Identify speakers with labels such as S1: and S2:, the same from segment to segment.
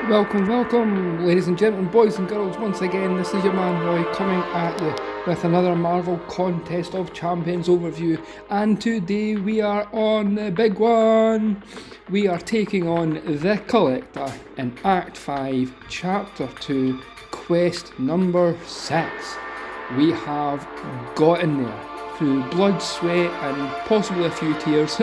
S1: Welcome, ladies and gentlemen, boys and girls. Once again, this is your man Roy coming at you with another Marvel Contest of Champions overview. And today we are on the big one. We are taking on The Collector in Act 5, Chapter 2, Quest number 6. We have got in there through blood, sweat, and possibly a few tears.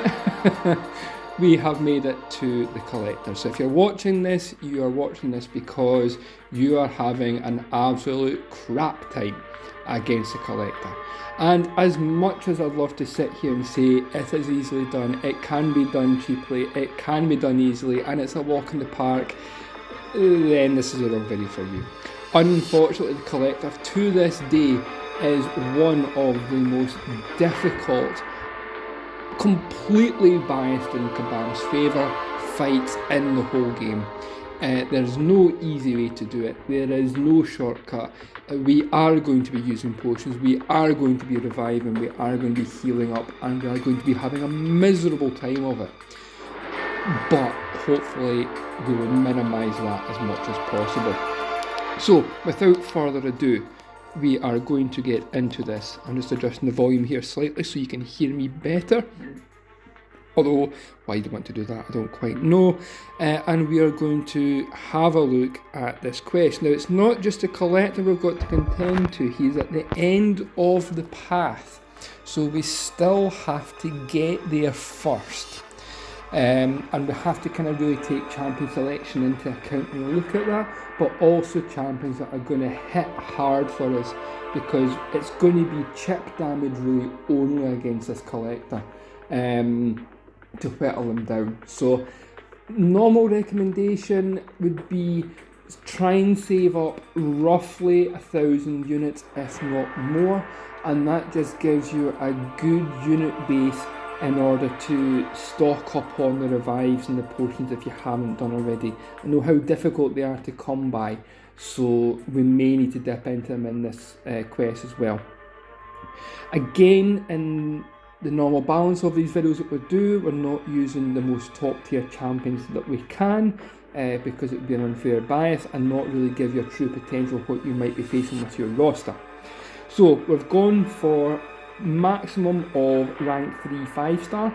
S1: We have made it to The Collector. So if you're watching this, you are watching this because you are having an absolute crap time against The Collector. And as much as I'd love to sit here and say it is easily done, it can be done cheaply, it can be done easily, and it's a walk in the park, then this is the wrong video for you. Unfortunately, The Collector to this day is one of the most difficult, completely biased in Kabam's favour fights in the whole game. There's no easy way to do it. There is no shortcut. We are going to be using potions, we are going to be reviving, we are going to be healing up, and we are going to be having a miserable time of it. But hopefully we will minimise that as much as possible. So without further ado, we are going to get into this. I'm just adjusting the volume here slightly so you can hear me better. Although, why you want to do that, I don't quite know. And we are going to have a look at this quest. Now, it's not just a collector we've got to contend to. He's at the end of the path. So we still have to get there first. And we have to kind of really take champion selection into account when we look at that, but also champions that are going to hit hard for us, because it's going to be chip damage really only against this collector to whittle them down. So normal recommendation would be try and save up roughly 1,000 units, if not more, and that just gives you a good unit base in order to stock up on the revives and the potions if you haven't done already. I know how difficult they are to come by, so we may need to dip into them in this quest as well. Again, in the normal balance of these videos that we do, we're not using the most top tier champions that we can, because it would be an unfair bias and not really give you a true potential of what you might be facing with your roster. So we've gone for maximum of rank 3 5-star,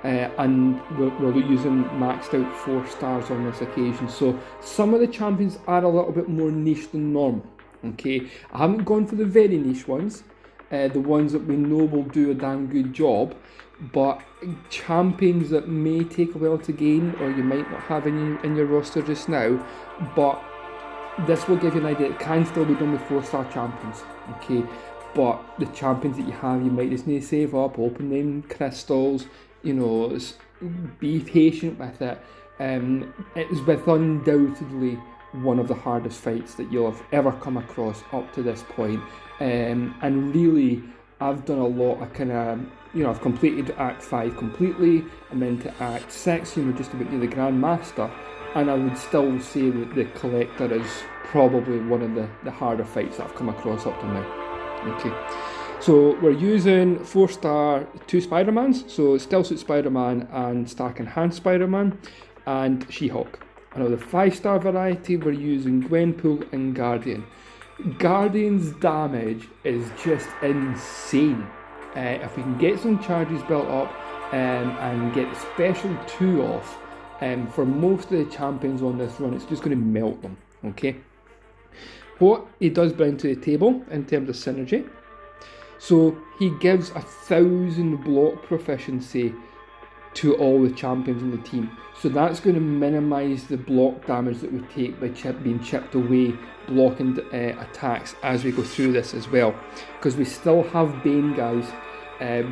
S1: and we're using maxed out 4 stars on this occasion. So some of the champions are a little bit more niche than normal. Okay, I haven't gone for the very niche ones, the ones that we know will do a damn good job, but champions that may take a while to gain, or you might not have any in your roster just now, but this will give you an idea. It can still be done with 4-star champions. Okay, but the champions that you have, you might just need to save up, open them crystals, you know, be patient with it. It's with undoubtedly one of the hardest fights that you'll have ever come across up to this point. And really, I've done a lot of kind of, you know, I've completed Act 5 completely, I'm into Act 6, you know, just about near the Grand Master, and I would still say that the Collector is probably one of the harder fights that I've come across up to now. Okay, so we're using 4-star 2 Spider-Mans, so Stealth Suit Spider-Man and Stark Enhanced Spider-Man, and She-Hulk. And on the 5-star variety, we're using Gwenpool and Guardian. Guardian's damage is just insane. If we can get some charges built up and get the special 2 off, for most of the champions on this run, it's just going to melt them. Okay. What he does bring to the table in terms of synergy, so he gives 1,000 block proficiency to all the champions in the team. So that's going to minimise the block damage that we take by being chipped away, blocking attacks as we go through this as well. Because we still have Bane, guys.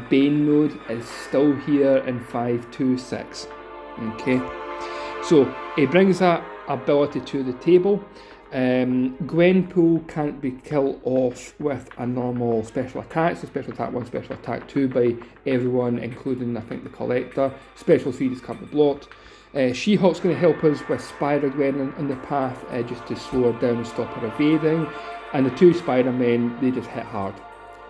S1: Bane node is still here in 526. Okay, so he brings that ability to the table. Gwenpool can't be killed off with a normal special attack, so special attack 1, special attack 2 by everyone, including I think the Collector. Special 3 just can't be blocked. She-Hulk's going to help us with Spider-Gwen in the path, just to slow her down and stop her evading. And the 2 Spider-Men, they just hit hard.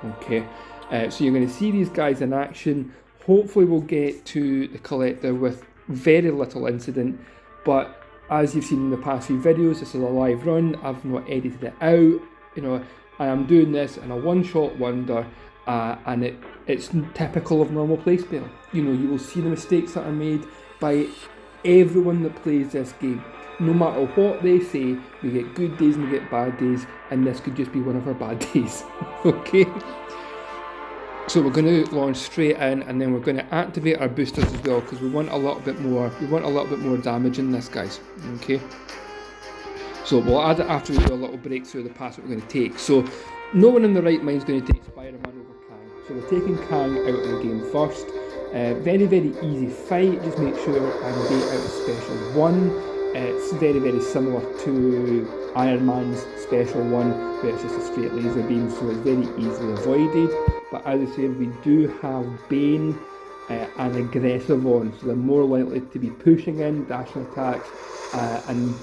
S1: Okay, so you're going to see these guys in action. Hopefully we'll get to the Collector with very little incident, but as you've seen in the past few videos, this is a live run. I've not edited it out. You know, I am doing this in a one-shot wonder, and it's typical of normal play spell. You know, you will see the mistakes that are made by everyone that plays this game. No matter what they say, we get good days and we get bad days, and this could just be one of our bad days. Okay? So we're going to launch straight in, and then we're going to activate our boosters as well, because we want a little bit more. We want a little bit more damage in this, guys. Okay. So we'll add it after we do a little break through the path that we're going to take. So no one in the right mind is going to take Spider-Man over Kang. So we're taking Kang out of the game first. Very, very easy fight. Just make sure I bait out a special 1. It's very, very similar to Iron Man's special 1, where it's just a straight laser beam, so it's very easily avoided. But as I said, we do have Bane and Aggressive on, so they're more likely to be pushing in, dashing attacks, and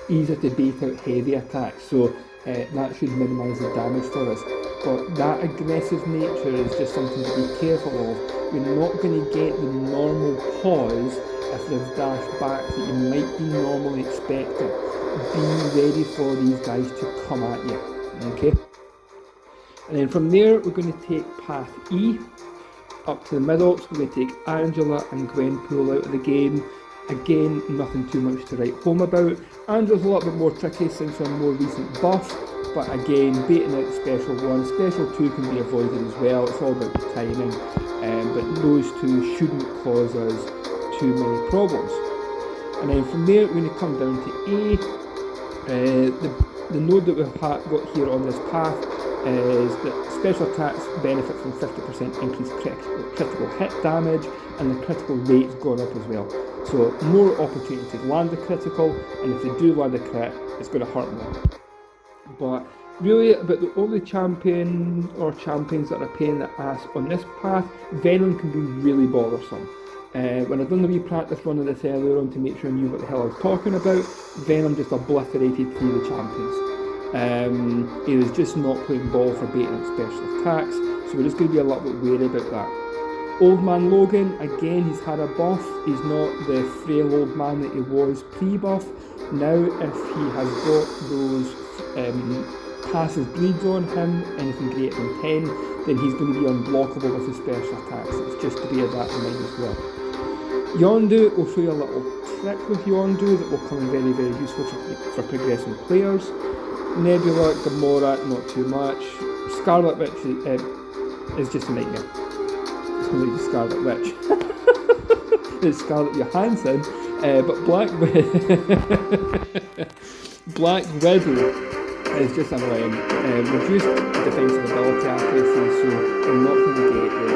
S1: easier to bait out heavy attacks, so that should minimise the damage for us. But that aggressive nature is just something to be careful of. You're not going to get the normal pause if there's dash back that you might be normally expecting. Be ready for these guys to come at you, okay? And then from there, we're going to take path E up to the middle. So we're going to take Angela and Gwenpool out of the game. Again, nothing too much to write home about. Angela's a little bit more tricky since her more recent buff, but again, baiting out special 1, special 2 can be avoided as well. It's all about the timing, but those two shouldn't cause us too many problems. And then from there, we're going to come down to A. The node that we've got here on this path is that special attacks benefit from 50% increased critical hit damage, and the critical rate's gone up as well. So more opportunity to land a critical, and if they do land a crit, it's going to hurt more. But really, about the only champion or champions that are a pain in the ass on this path, Venom can be really bothersome. When I've done the wee practice run of this earlier on to make sure I knew what the hell I was talking about, Venom just obliterated 3 of the champions. He was just not playing ball for baiting out special attacks, so we're just going to be a little bit wary about that. Old Man Logan, again, he's had a buff. He's not the frail old man that he was pre-buff. Now, if he has got those passive bleeds on him, anything greater than 10, then he's going to be unblockable with his special attacks. It's just to bear that in mind as well. Yondu, we'll show you a little trick with Yondu that will come in very, very useful for progressing players. Nebula, Gamora, not too much. Scarlet Witch is just a nightmare. It's going to be Scarlet Witch. It's Scarlett Johansson, but Black Widow is just annoying. Reduced defensive ability accuracy, so we're not going to get the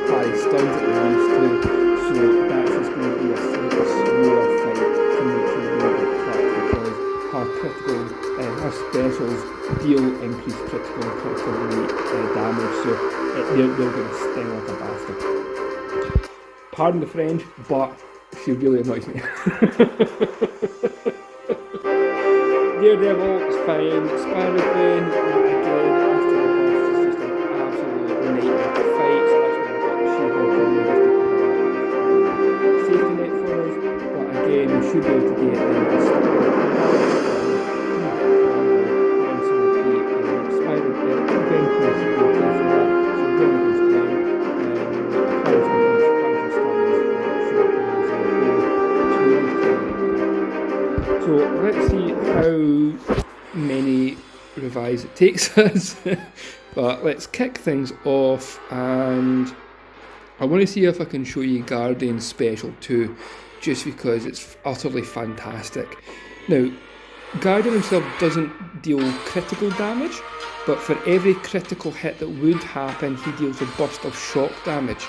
S1: parry stuns that we're used to. So that's just going to be a slightly slower fight to make sure we don't get crit, because her specials deal increased critical and critical rate damage, so they're going to sting like a bastard. Pardon the French, but she really annoys me. Daredevil is fine. Spider-Man, again, after the buff, is just an absolute nightmare to fight, so that's why I've got She-Hulk in there just to safety net for us. But again, we should be able to get So let's see how many revives it takes us. But let's kick things off, and I want to see if I can show you Guardian Special 2, just because it's utterly fantastic. Now, Guardian himself doesn't deal critical damage, but for every critical hit that would happen, he deals a burst of shock damage.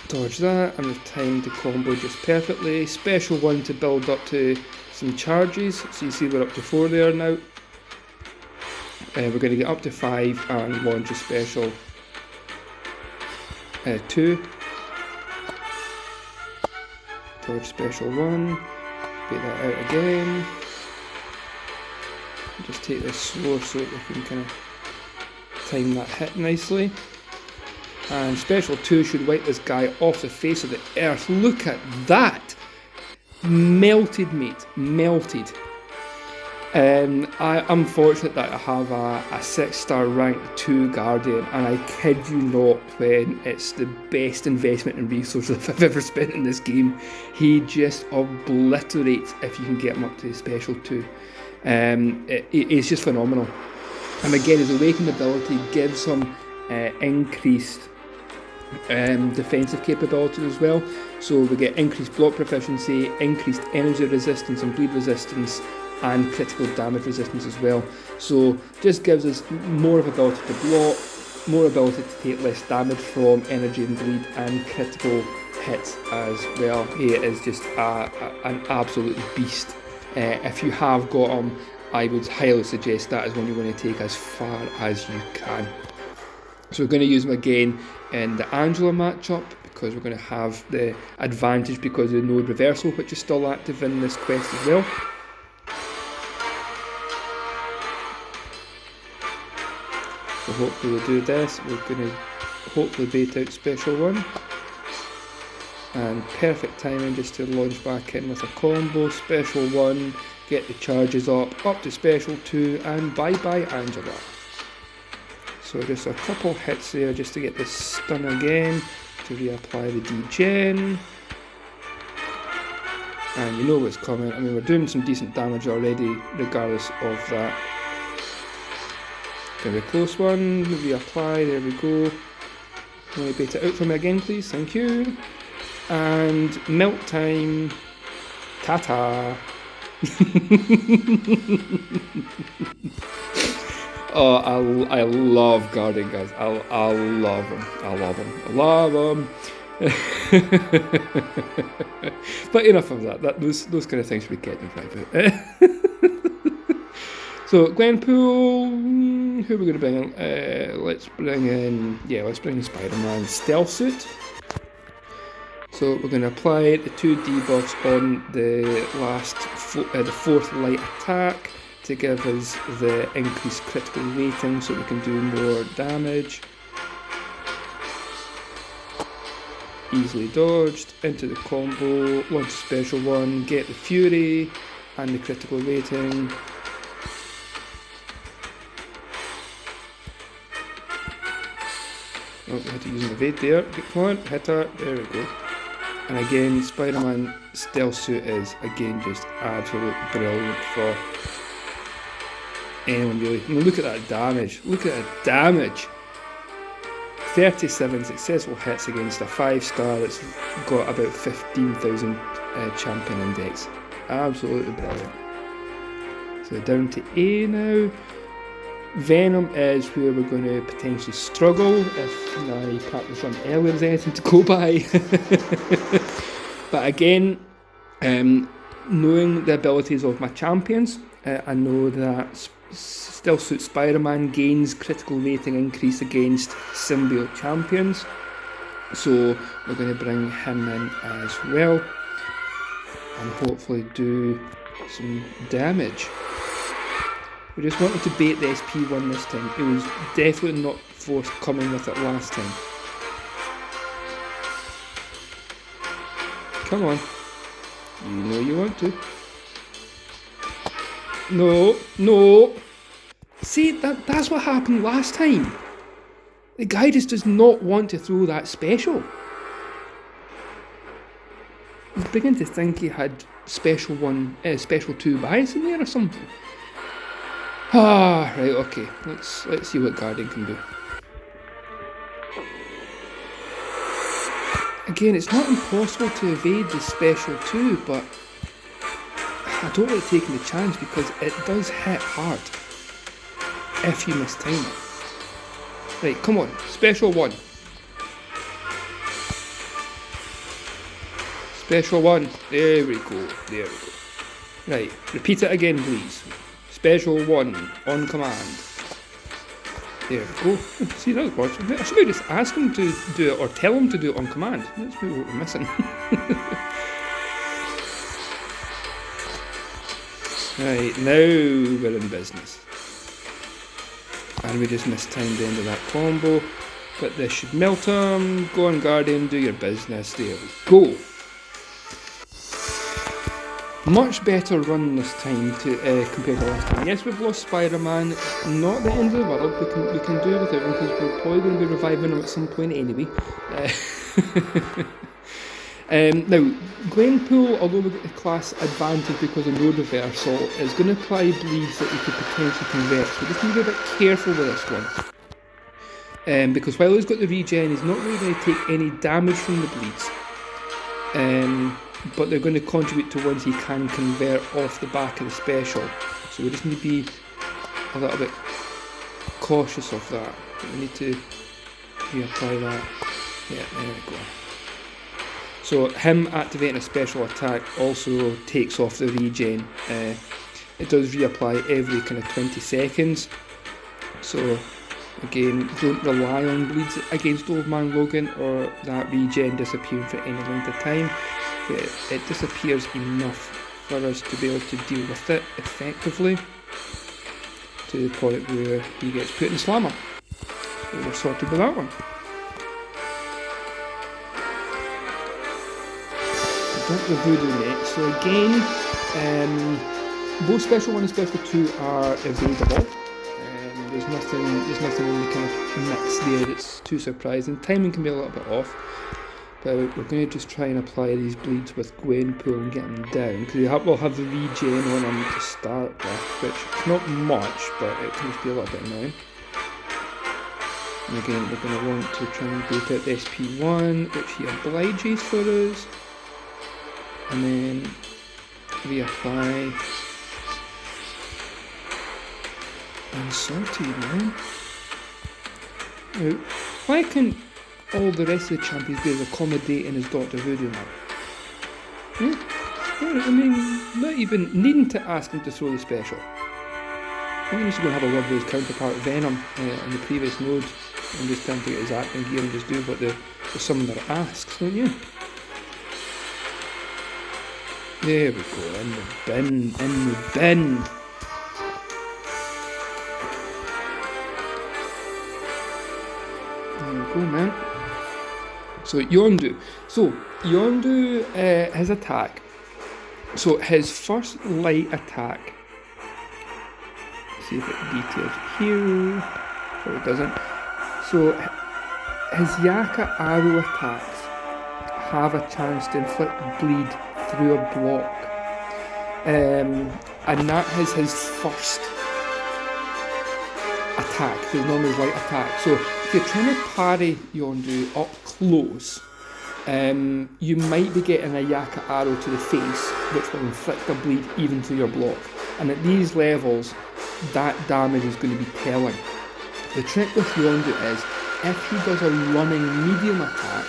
S1: Dodge that, and we've timed the combo just perfectly. Special 1 to build up to some charges, so you see we're up to 4 there now. We're going to get up to 5 and launch a special 2. Dodge special 1, get that out again. Just take this slow so that we can kind of time that hit nicely. And special 2 should wipe this guy off the face of the earth. Look at that! Melted, mate. Melted. I'm fortunate that I have a 6-star rank 2 Guardian, and I kid you not when it's the best investment in resources I've ever spent in this game. He just obliterates if you can get him up to the special 2. It's just phenomenal. And again, his awakened ability gives him increased defensive capabilities as well. So we get increased block proficiency, increased energy resistance and bleed resistance, and critical damage resistance as well. So just gives us more of ability to block, more ability to take less damage from energy and bleed, and critical hits as well. He is just an absolute beast. If you have got him, I would highly suggest that is one you're going to take as far as you can. So we're going to use him again in the Angela matchup, because we're going to have the advantage because of the node reversal, which is still active in this quest as well. So hopefully we'll do this. We're going to hopefully bait out special 1. And perfect timing just to launch back in with a combo. Special 1, get the charges up to special 2, and bye bye Angela. So just a couple hits there just to get the stun again, to reapply the degen. And you know what's coming. I mean, we're doing some decent damage already regardless of that. Gonna be a close one, reapply, there we go. Can you bait it out for me again please, thank you. And melt time, ta-ta. Oh, I love Guardian, guys. I love him. I love him. I love him. But enough of that. Those kind of things should be kept in private. So Gwenpool, who are we going to bring in? Let's bring in Spider-Man Stealth Suit. So we're going to apply the 2 debuffs on the the 4th light attack to give us the increased critical rating, so we can do more damage. Easily dodged into the combo, launch a special 1, get the fury and the critical rating. Oh, we had to use an evade there. Come on, hit her. There we go. And again, Spider-Man Stealth Suit is again just absolutely brilliant for anyone really. I mean, look at that damage. Look at that damage. 37 successful hits against a 5-star that's got about 15,000 champion index. Absolutely brilliant. So down to A now. Venom is where we're going to potentially struggle if my practice run earlier is anything to go by. But again, knowing the abilities of my champions, I know that Stealth Suit Spider-Man gains critical rating increase against symbiote champions, so we're going to bring him in as well and hopefully do some damage. We just wanted to bait the SP1 this time. It was definitely not forthcoming with it last time. Come on. You know you want to. No. See, that's what happened last time. The guy just does not want to throw that special. He's beginning to think he had special 2 bias in there or something. Ah, right, okay. Let's see what Guardian can do. Again, it's not impossible to evade the special 2, but I don't like taking the chance because it does hit hard if you miss time it. Right, come on, special 1. Special 1, there we go. Right, repeat it again please. Special 1 on command. There we go. See, that works. I should just ask him to do it or tell him to do it on command. That's maybe what we're missing. Right, now we're in business. And we just mistimed the end of that combo. but this should melt him. Go on, Guardian, do your business. There we go. Much better run this time to compared to last time. Yes, we've lost Spider-Man. Not the end of the world. We can do without him because we're probably going to be reviving him at some point anyway. Now, Gwenpool, although we get the class advantage because of no reversal, is going to apply bleeds that we could potentially convert. So we just need to be a bit careful with this one. Because while he's got the regen, he's not really going to take any damage from the bleeds. But they're going to contribute to ones he can convert off the back of the special. So we just need to be a little bit cautious of that. We need to reapply that. Yeah, there we go. So him activating a special attack also takes off the regen. It does reapply every kind of 20 seconds. So again, don't rely on bleeds against Old Man Logan or that regen disappearing for any length of time. It disappears enough for us to be able to deal with it effectively to the point where he gets put in slammer. So we're sorted with that one. Dr. Voodoo next. So again, both Special 1 and Special 2 are available. There's nothing in the kind of mix there that's too surprising. Timing can be a little bit off. But we're going to just try and apply these bleeds with Gwenpool and get them down, because we'll have the regen on them to start with, which is not much, but it can just be a little bit annoying. And again, we're going to want to try and break out the SP1, which he obliges for us, and then reapply. And salty, man. Now, why can all the rest of the champions be as accommodating as Dr. Voodoo now? I mean, not even needing to ask him to throw the special. I think he's going to have a word with his counterpart Venom on the previous node and just trying to get his acting gear and just do what the summoner asks, don't you? There we go, in the bin. There we go, man. So Yondu. His attack. So his first light attack. See if it details here. Or it doesn't. So his Yaka arrow attacks have a chance to inflict bleed through a block. And that is his first attack. His normal light attack. So if you're trying to parry Yondu up close, you might be getting a Yaka arrow to the face, which will inflict a bleed even through your block. And at these levels, that damage is going to be telling. The trick with Yondu is, if he does a running medium attack,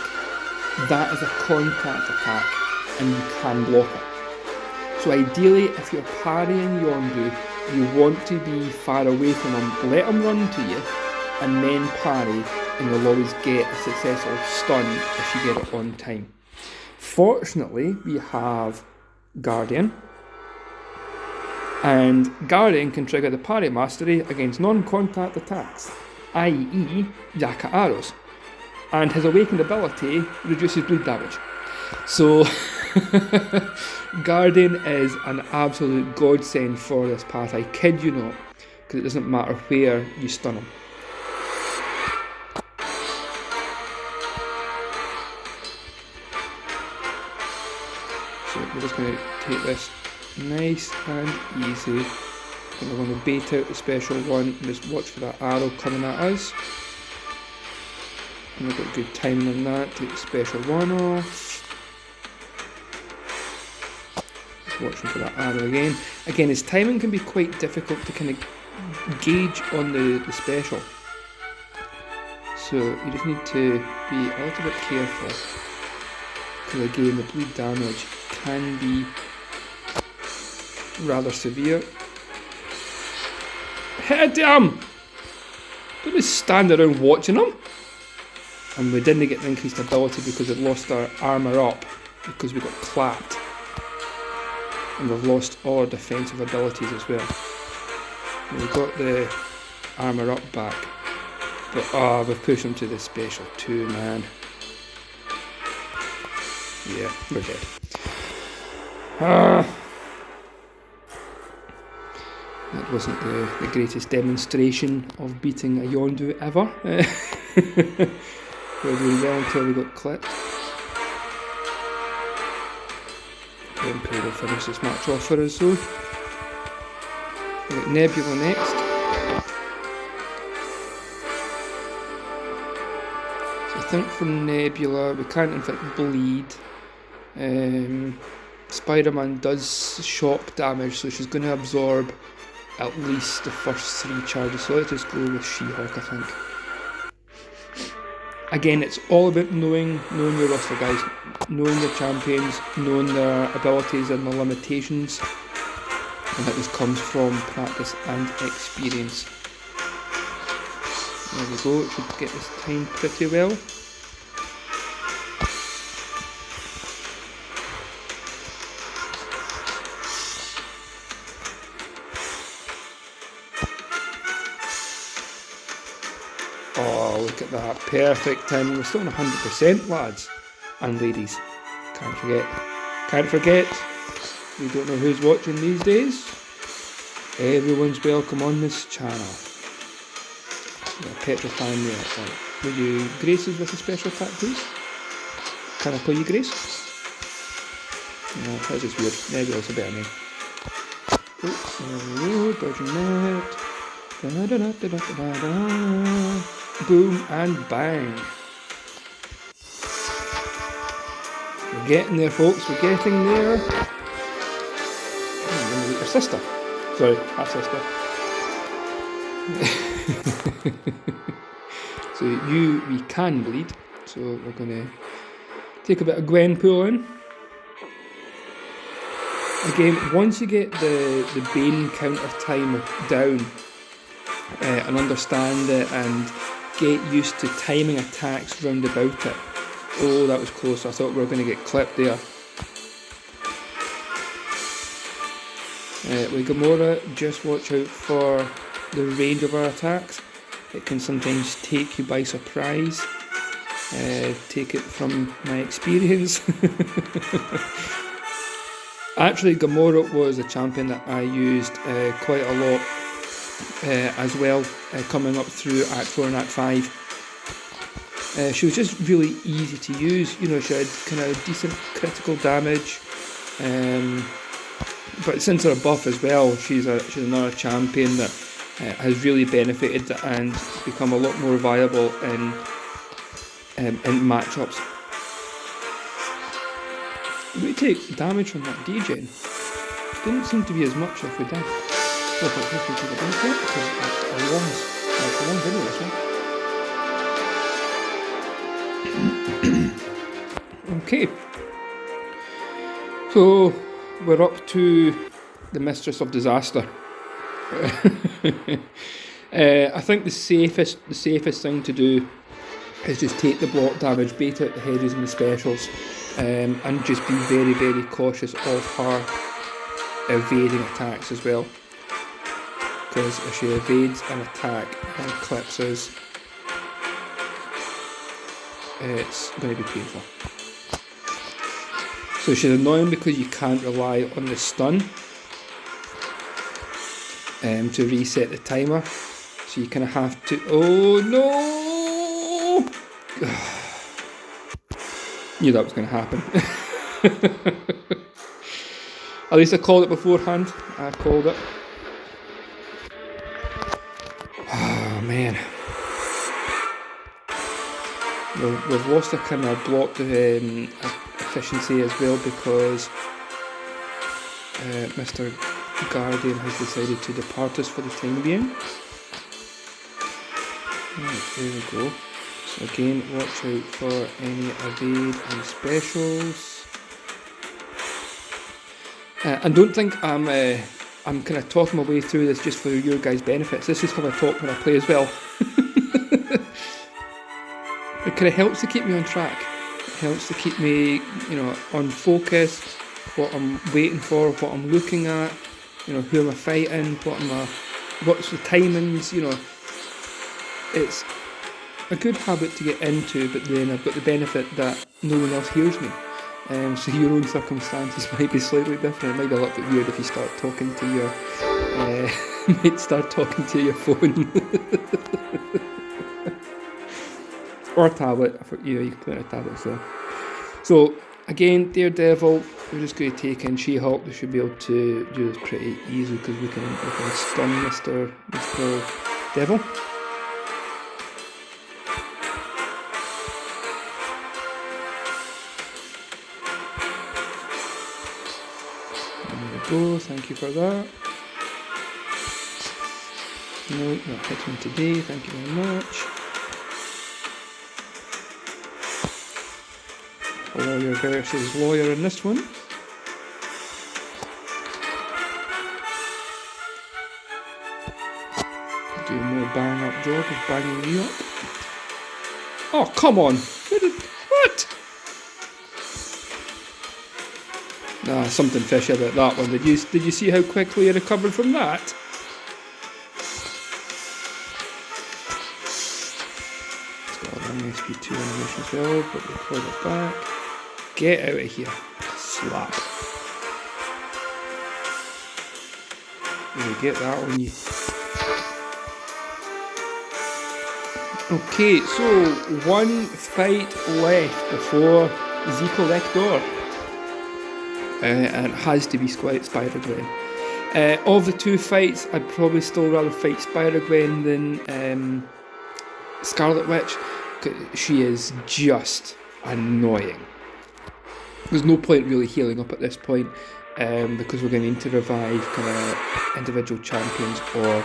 S1: that is a contact attack, and you can block it. So ideally, if you're parrying Yondu, you want to be far away from him, let him run to you, and then parry, and you'll always get a successful stun if you get it on time. Fortunately, we have Guardian, and Guardian can trigger the parry mastery against non-contact attacks, i.e. Yaka arrows, and his awakened ability reduces bleed damage. So Guardian is an absolute godsend for this path, I kid you not, because it doesn't matter where you stun him. So we're just going to take this nice and easy. And we're going to bait out the special one and just watch for that arrow coming at us. And we've got good timing on that. Take the special one off. Just watching for that arrow again. Again, his timing can be quite difficult to kind of gauge on the special. So you just need to be a little bit careful. Because again, the bleed damage can be rather severe. Hit him! Don't just stand around watching him. And we didn't get the increased ability because it lost our armour up because we got clapped. And we've lost all our defensive abilities as well. And we got the armour up back. But we've pushed him to the special too, man. Yeah, we're dead. That wasn't the greatest demonstration of beating a Yondu ever. We were doing well until we got clipped. Emperor will finish this match off for us though. We've got Nebula next. So I think for Nebula we can't inflict bleed. Spider-Man does shock damage, so she's going to absorb at least the first 3 charges. So let's just go with She-Hulk, I think. Again, it's all about knowing your roster, guys, knowing your champions, knowing their abilities and their limitations, and that just comes from practice and experience. There we go, it should get this timed pretty well. Oh, look at that. Perfect timing. We're still on 100%, lads and ladies. Can't forget. Can't forget. We don't know who's watching these days. Everyone's welcome on this channel. Yeah, petrifying there. Right. Will you grace us with a special attack, please? Can I call you Grace? No, that's just weird. Maybe that's a better name. Oh, dodging that. Da-da-da-da-da-da-da. Boom and bang. We're getting there, folks. We're getting there. I'm going to meet your sister. Sorry, half sister. So we can bleed. So we're going to take a bit of Gwenpool in. Again, once you get the Bane counter time down and understand it and get used to timing attacks round about it. Oh, that was close. I thought we were going to get clipped there. With Gamora, just watch out for the range of our attacks. It can sometimes take you by surprise. Take it from my experience. Actually, Gamora was a champion that I used quite a lot as well, coming up through Act 4 and Act 5. She was just really easy to use. You know, she had kind of decent critical damage. But since her buff as well, she's another champion that has really benefited and become a lot more viable in matchups. We take damage from that degen. Didn't seem to be as much if we did. Well, but if we take a benefit, because it's a long video this one. Okay. So we're up to the Mistress of Disaster. I think the safest thing to do is just take the block damage, bait out the hedges and the specials, and just be very, very cautious of her evading attacks as well. Because if she evades an attack and clips us, it's going to be painful. So she's annoying because you can't rely on the stun to reset the timer. So you kind of have to... Oh no! Knew that was going to happen. At least I called it beforehand. I called it. Oh man. We've lost a kind of block efficiency as well because Mr. Guardian has decided to depart us for the time being. Right, there we go. So again, watch out for any evade and specials. And don't think I'm kind of talking my way through this just for your guys' benefits. This is how I talk when I play as well. It kind of helps to keep me on track. It helps to keep me, on focus. What I'm waiting for, what I'm looking at. Who am I fighting? What's the timings? a good habit to get into, but then I've got the benefit that no one else hears me. So your own circumstances might be slightly different. It might be a little bit weird if you start talking to your might start talking to your phone or tablet. You can put it on a tablet as well. So again, Daredevil. We're just going to take in She-Hulk. We should be able to do this pretty easily because we can stun Mr. Devil. There we go, thank you for that. No, not hitting today, thank you very much. Lawyer versus lawyer in this one. Do a more bang up job of banging you up. Oh, come on! What? Ah, something fishy about that one. Did you see how quickly you recovered from that? It's got an SP2 animation as well, but we'll plug it back. Get out of here. Slap. You get that on you. Okay, so one fight left before the Collector. And it has to be Spider-Gwen. Of the two fights, I'd probably still rather fight Spider-Gwen than Scarlet Witch. She is just annoying. There's no point really healing up at this point because we're going to need to revive kind of individual champions or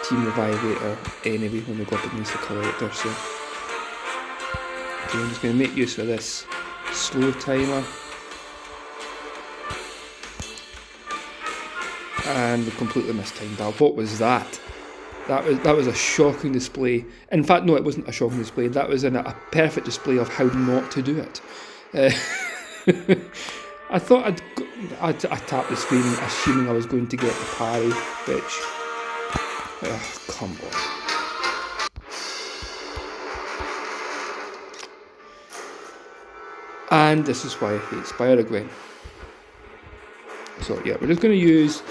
S1: team revive later anyway when we go up against the Collector. So okay, I'm just going to make use of this slow timer. And we completely mistimed that. What was that? That was a shocking display. In fact, no, it wasn't a shocking display. That was a perfect display of how not to do it. I thought I tapped the screen assuming I was going to get the parry, which... come on. And this is why I hate Spider-Gwen. So yeah, we're just going to use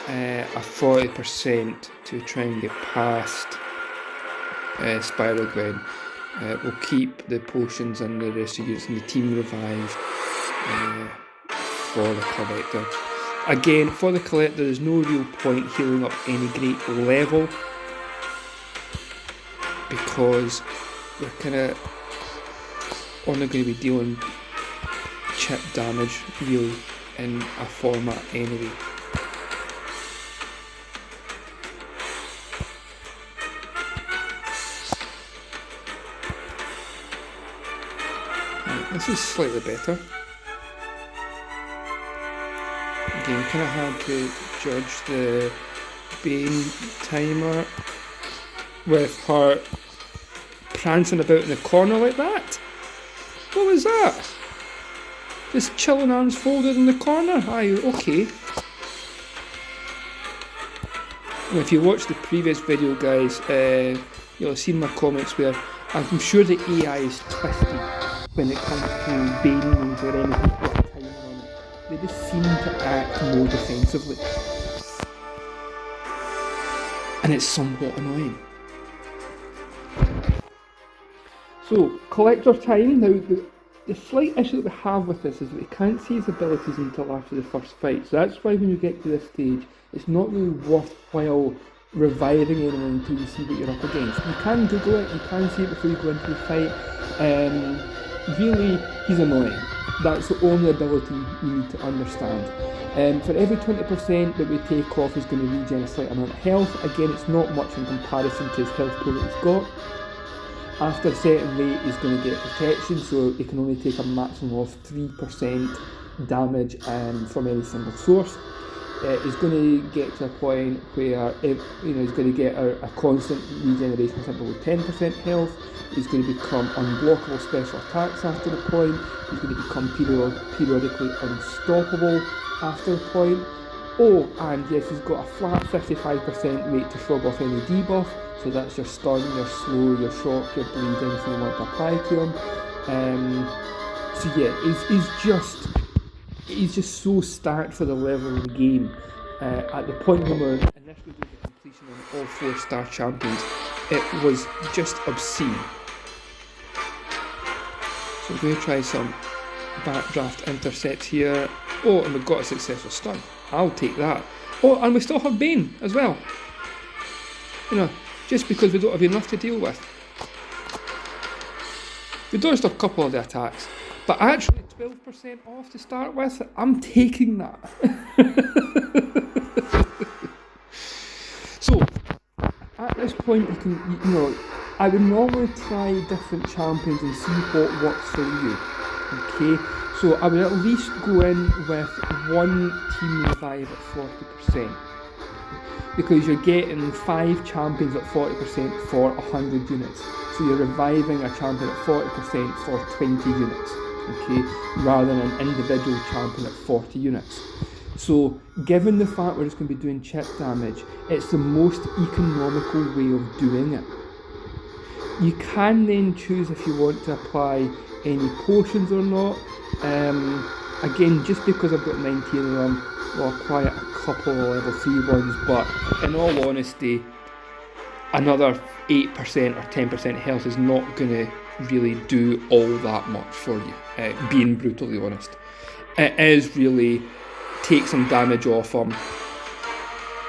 S1: a 40% to try and get past Spider-Gwen. We'll keep the potions and the rest of using the team revive for the Collector. Again, for the Collector, there's no real point healing up any great level because we're kind of only going to be dealing chip damage really in a format anyway. Right, this is slightly better. Again, kind of hard to judge the Bane timer with her prancing about in the corner like that. What was that? Just chilling arms folded in the corner? Aye, okay. And if you watched the previous video, guys, you'll have seen my comments where I'm sure the AI is twisted when it comes to Bane moves or anything with a timer on it. They just seem to act more defensively. And it's somewhat annoying. So, Collector time. Now, the slight issue that we have with this is that we can't see his abilities until after the first fight. So that's why when you get to this stage, it's not really worthwhile reviving anyone until you see what you're up against. You can Google it, you can see it before you go into the fight. Really, he's annoying. That's the only ability you need to understand. For every 20% that we take off, he's going to regen a slight amount of health. Again, it's not much in comparison to his health pool that he's got. After a certain rate, he's going to get protection, so he can only take a maximum of 3% damage from any single source. He's going to get to a point where he's going to get a constant regeneration symbol with 10% health. He's going to become unblockable special attacks after the point. He's going to become periodically unstoppable after the point. Oh, and yes, he's got a flat 55% rate to shrug off any debuff. So that's your stun, your slow, your shock, your bleed, anything you want to apply to him. So yeah, he's just so stacked for the level of the game. At the point when we're initially doing the completion on all 4-star champions, it was just obscene. So we're going to try some backdraft intercepts here. Oh, and we've got a successful stun. I'll take that. Oh, and we still have Bane as well. You know, just because we don't have enough to deal with. We dodged a couple of the attacks, but actually 12% off to start with, I'm taking that. So, at this point, you know, I would normally try different champions and see what works for you. Okay, so I would at least go in with one team revive at 40%. Because you're getting 5 champions at 40% for 100 units. So you're reviving a champion at 40% for 20 units, okay, rather than an individual champion at 40 units. So given the fact we're just going to be doing chip damage, it's the most economical way of doing it. You can then choose if you want to apply any potions or not. Again, just because I've got 19 of them, I'll apply a couple of level 3 ones, but in all honesty, another 8% or 10% health is not going to really do all that much for you, being brutally honest. It is really take some damage off them,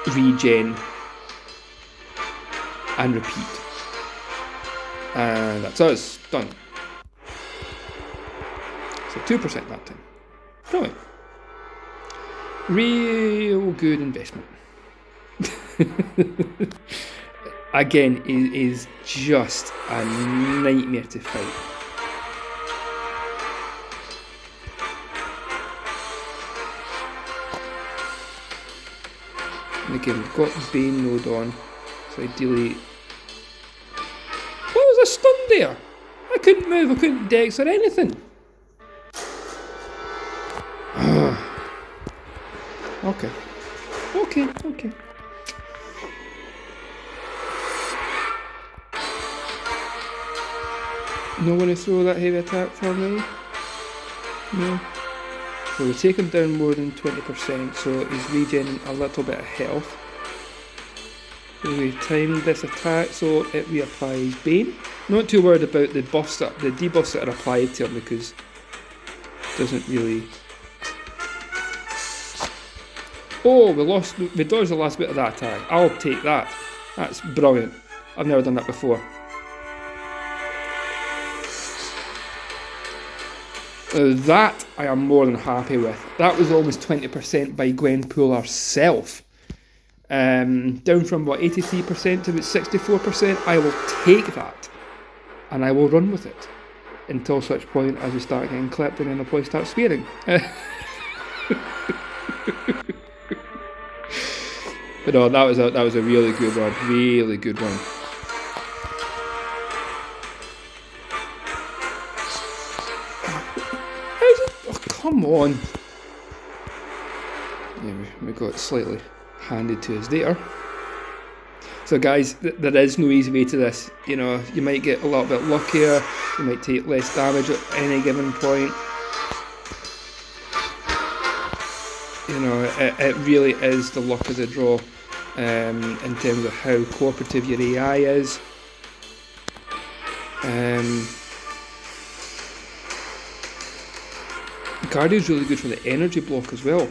S1: regen, and repeat. And that's us, done. So 2% that time. Brilliant. Real good investment. Again, it is just a nightmare to fight. And again, we've got Bane node on, so ideally... What was a stun there? I couldn't move, I couldn't dex or anything. Okay. No one to throw that heavy attack for me? No. So we take him down more than 20%, so he's regenerating a little bit of health. So we timed this attack so it reapplies Bane. Not too worried about the buffs the debuffs that are applied to him, because it doesn't really... Oh, we dodged the last bit of that attack. I'll take that. That's brilliant. I've never done that before. That I am more than happy with. That was almost 20% by Gwenpool herself. Down from what, 83% to about 64%. I will take that and I will run with it until such point as we start getting clipped and then the boy starts swearing. But no, that was a really good one. Really good one. Come on. Yeah, we got slightly handed to us there. So guys, there is no easy way to this. You know, you might get a little bit luckier, you might take less damage at any given point. You know, it really is the luck of the draw in terms of how cooperative your AI is. Guardian's really good for the energy block as well.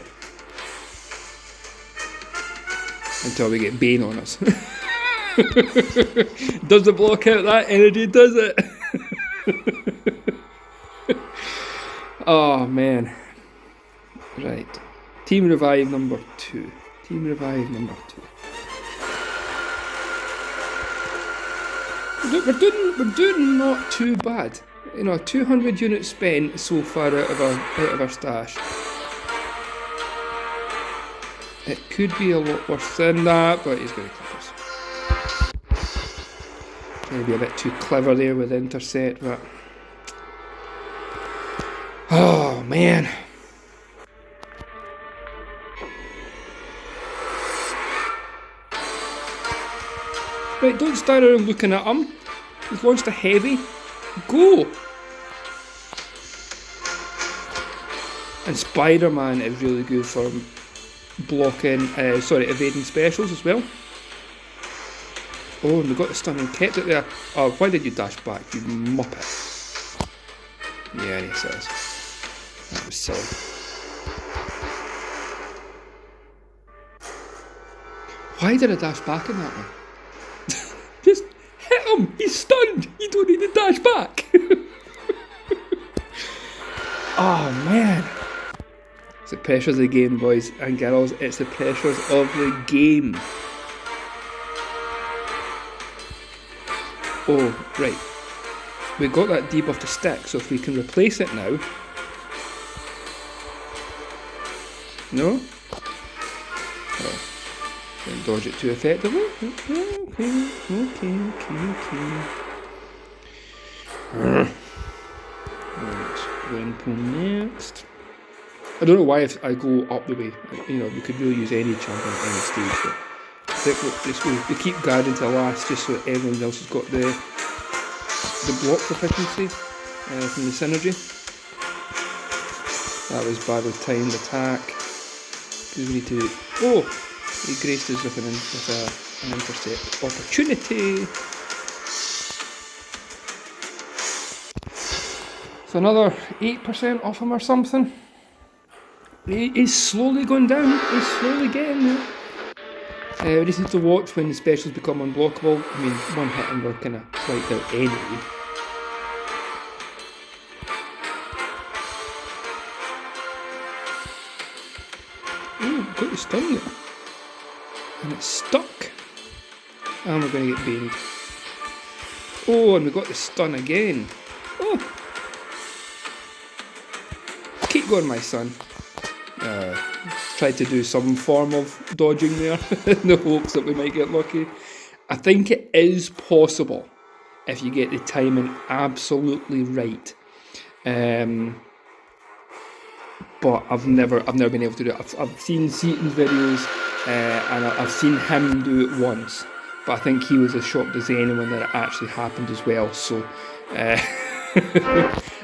S1: Until we get Bane on us. Does the block out that energy, does it? Oh man. Right. Team Revive number 2. Team Revive number 2. We're doing not too bad. You know, 200 units spent so far out of our stash. It could be a lot worse than that, but he's going to clip us. Maybe a bit too clever there with intercept, but... Oh, man. Right, don't stand around looking at him. He's launched a heavy. Go! And Spider-Man is really good for blocking, evading specials as well. Oh, and we got the stun and kept it there. Oh, why did you dash back, you muppet? Yeah, and he says. That was silly. Why did I dash back in that one? Just hit him! He's stunned! You don't need to dash back! Oh man! It's the pressures of the game, boys and girls. It's the pressures of the game. Oh, right. We got that debuff to stick, so if we can replace it now. No? Oh. Didn't dodge it too effectively. Okay. Right, Gwenpool next. I don't know why if I go up the way. You know, we could really use any champ on any stage, but I think we keep guarding to the last just so everyone else has got the block proficiency from the synergy. That was badly timed attack. We need to. Oh, he graced us with an intercept opportunity. So another 8% off him or something. He's slowly going down. He's slowly getting there. We just need to watch when the specials become unblockable. I mean, one hit and we're kind of wiped out anyway. Oh, got the stun there. And it's stuck. And we're going to get baned. Oh, and we got the stun again. Oh. Keep going, my son. Tried to do some form of dodging there in the hopes that we might get lucky. I think it is possible if you get the timing absolutely right. But I've never been able to do it. I've seen Seaton's videos and I've seen him do it once, but I think he was as shocked as anyone that it actually happened as well. So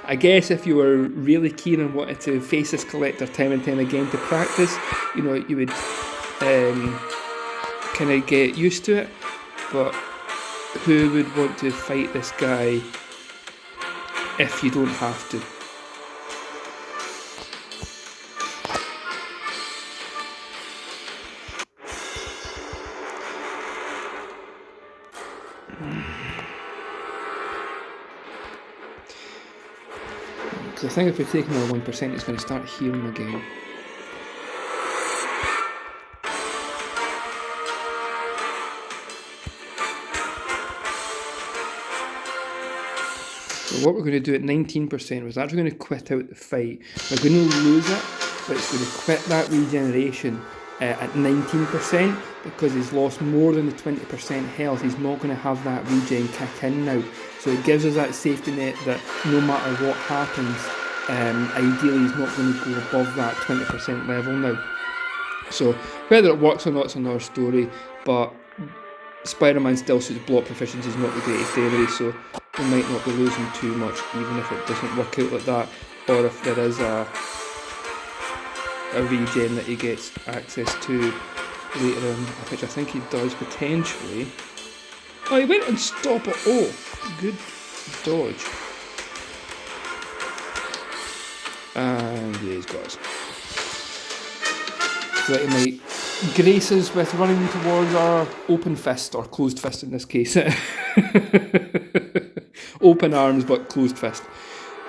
S1: I guess if you were really keen and wanted to face this collector time and time again to practice, you know, you would kind of get used to it. But who would want to fight this guy if you don't have to? Because I think if we take another 1%, it's going to start healing again. So what we're going to do at 19%, was actually going to quit out the fight. We're going to lose it, but it's going to quit that regeneration at 19%, because he's lost more than the 20% health. He's not going to have that regen kick in now. So it gives us that safety net that no matter what happens, ideally he's not going to go above that 20% level now. So whether it works or not is another story, but Spider-Man still suits block proficiency is not the greatest anyway, so we might not be losing too much even if it doesn't work out like that, or if there is a regen that he gets access to later on, which I think he does potentially. Oh, he went unstoppable. Oh, good dodge. And yeah, he's got us. So that he might grace us with running towards our open fist, or closed fist in this case. Open arms but closed fist.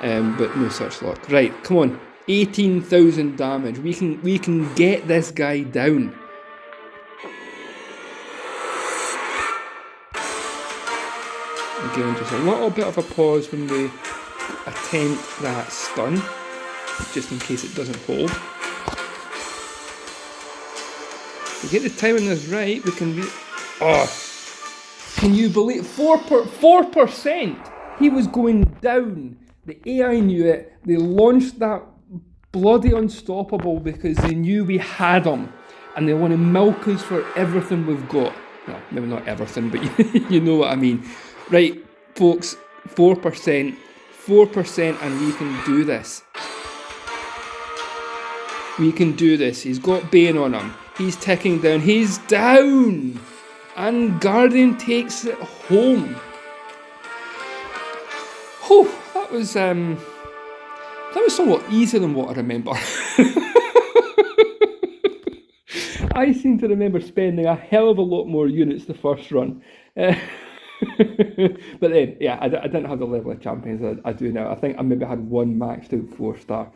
S1: But no such luck. Right, come on. 18,000 damage. We can get this guy down. Again, just a little bit of a pause when we attempt that stun, just in case it doesn't hold. If we get the timing this right, we can can you believe 4%? He was going down. The AI knew it. They launched that bloody unstoppable because they knew we had him, and they want to milk us for everything we've got. well, maybe not everything, but you know what I mean. Right, folks, 4%, 4%, and we can do this. We can do this. He's got Bane on him. He's ticking down. He's down! And Guardian takes it home. Whew, that was somewhat easier than what I remember. I seem to remember spending a hell of a lot more units the first run. But then, yeah, I didn't have the level of champions I do now. I think I maybe had one maxed out 4-star,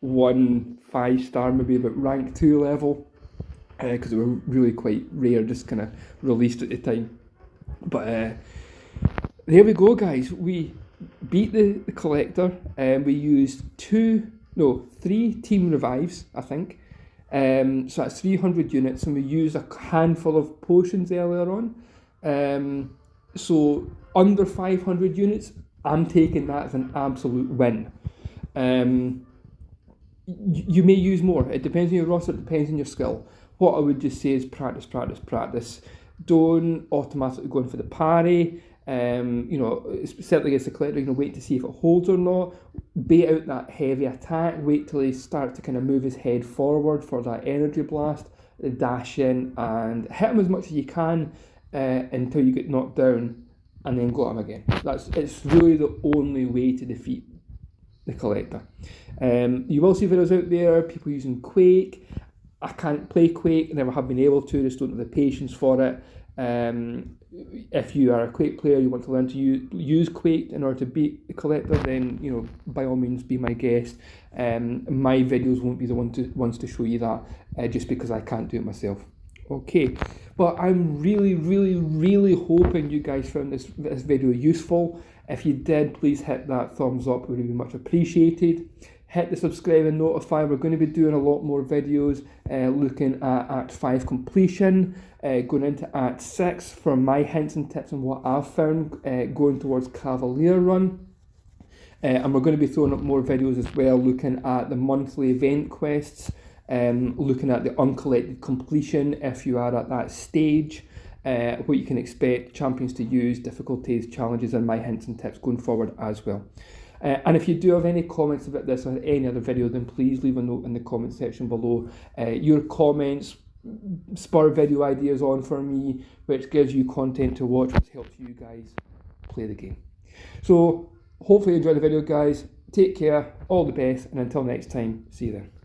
S1: one 5-star maybe about rank 2 level, because they were really quite rare, just kind of released at the time. But there we go, guys. We beat the collector, and we used 3 team revives, I think. So that's 300 units, and we used a handful of potions earlier on. So under 500 units, I'm taking that as an absolute win. You may use more. It depends on your roster. It depends on your skill. What I would just say is practice, practice, practice. Don't automatically go in for the parry. Certainly against the collector, wait to see if it holds or not. Bait out that heavy attack. Wait till he starts to kind of move his head forward for that energy blast. Dash in and hit him as much as you can until you get knocked down, and then go at him again. It's really the only way to defeat the collector. You will see videos out there, people using Quake. I can't play Quake, never have been able to, just don't have the patience for it. If you are a Quake player, you want to learn to use Quake in order to beat the collector, then by all means be my guest. My videos won't be the ones to show you that, just because I can't do it myself. Okay, but I'm really, really, really hoping you guys found this video useful. If you did, please hit that thumbs up, it would be much appreciated. Hit the subscribe and notify. We're going to be doing a lot more videos looking at Act 5 completion, going into Act 6 for my hints and tips on what I've found going towards Cavalier Run. And we're going to be throwing up more videos as well, looking at the monthly event quests, looking at the uncollected completion if you are at that stage, what you can expect champions to use, difficulties, challenges, and my hints and tips going forward as well. And if you do have any comments about this or any other video, then please leave a note in the comment section below. Your comments spur video ideas on for me, which gives you content to watch, which helps you guys play the game. So hopefully you enjoyed the video, guys. Take care, all the best, and until next time, see you then.